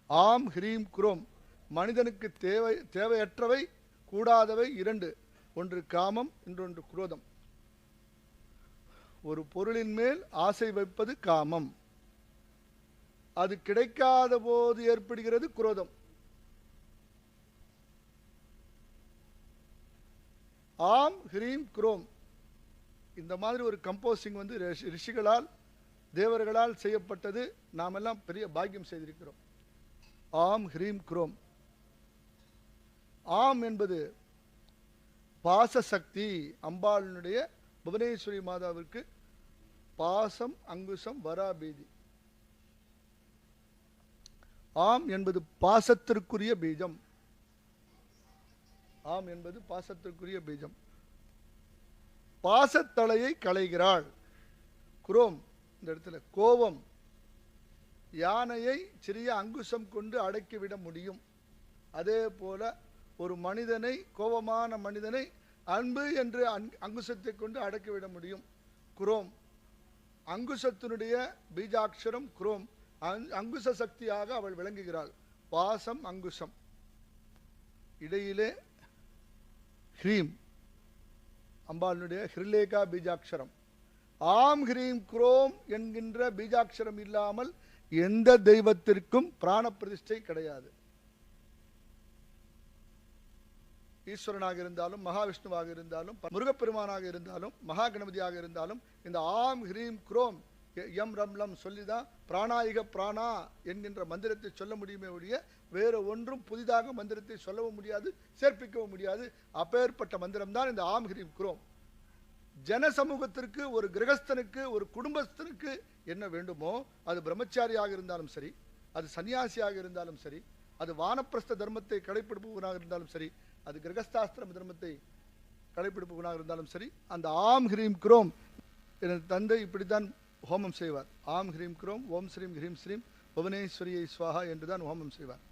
ஆம் ஹ்ரீம் குரோம். மனிதனுக்கு தேவையற்றவை கூடாதவை இரண்டு. ஒன்று காமம், இன்னொன்று குரோதம். ஒரு பொருளின் மேல் ஆசை வைப்பது காமம். அது கிடைக்காத போது ஏற்படுகிறது குரோதம். ஆம் ஹ்ரீம் குரோம். இந்த மாதிரி ஒரு கம்போசிங் வந்து ரிஷிகளால் தேவர்களால் செய்யப்பட்டது. நாம் எல்லாம் பெரிய பாக்கியம் செய்திருக்கிறோம். ஆம் ஹ்ரீம் குரோம். ஆம் என்பது பாசசக்தி. அம்பாளுடைய புவனேஸ்வரி மாதாவிற்கு பாசம், அங்குசம், வராபீதி. ஆம் என்பது பாசத்திற்குரிய பீஜம். ஆம் என்பது பாசத்திற்குரிய பீஜம். பாசத்தலையை களைகிறாள். குரோம் இந்த இடத்துல கோபம். யானையை சிறிய அங்குசம் கொண்டு அடக்கிவிட முடியும். அதே போல ஒரு மனிதனை, கோபமான மனிதனை அன்பு என்று அங்குசத்தை கொண்டு அடக்கிவிட முடியும். Chrome அங்குசத்தினுடைய பீஜாட்சரம் chrome. அங்குச சக்தியாக அவள் விளங்குகிறாள். பாசம், அங்குசம். இடையிலே ஹ்ரீம் அம்பாளுடைய ஹிருலேகா பீஜாட்சரம். ஆம் ஹ்ரீம் குரோம் என்கின்ற பீஜாட்சரம் இல்லாமல் எந்த தெய்வத்திற்கும் பிராண பிரதிஷ்டை கிடையாது. ஈஸ்வரனாக இருந்தாலும், மகாவிஷ்ணுவாக இருந்தாலும், முருகப்பெருமானாக இருந்தாலும், மகா கணபதியாக இருந்தாலும் இந்த ஆம் ஹ்ரீம் குரோம் எம் ரம் லம் சொல்லிதான் பிராணாயிக பிராணா என்கின்ற மந்திரத்தை சொல்ல முடியுமே ஒழிய வேறு ஒன்றும் புதிதாக மந்திரத்தை சொல்லவும் முடியாது, சேர்ப்பிக்கவும் முடியாது. அப்பேற்பட்ட மந்திரம் தான் இந்த ஆம் ஹ்ரீம் குரோம். ஜன சமூகத்திற்கு, ஒரு கிரகஸ்தனுக்கு, ஒரு குடும்பஸ்தனுக்கு என்ன வேண்டுமோ, அது பிரம்மச்சாரியாக இருந்தாலும் சரி, அது சன்னியாசியாக இருந்தாலும் சரி, அது வானப்பிரஸ்த தர்மத்தை கடைப்பிடிப்பவனாக இருந்தாலும் சரி, அது கிரகஸ்தாஸ்திரம் தர்மத்தை கடைப்பிடிப்பவனாக இருந்தாலும் சரி, அந்த ஆம் ஹ்ரீம் குரோம் எனது தந்தை இப்படித்தான் ஹோமம் செய்வார். ஆம் ஹ்ரீம் குரோம் ஓம் ஸ்ரீம் ஹ்ரீம் ஸ்ரீம் புவனேஸ்வரியை ஸ்வாஹா என்றுதான் ஹோமம் செய்வார்.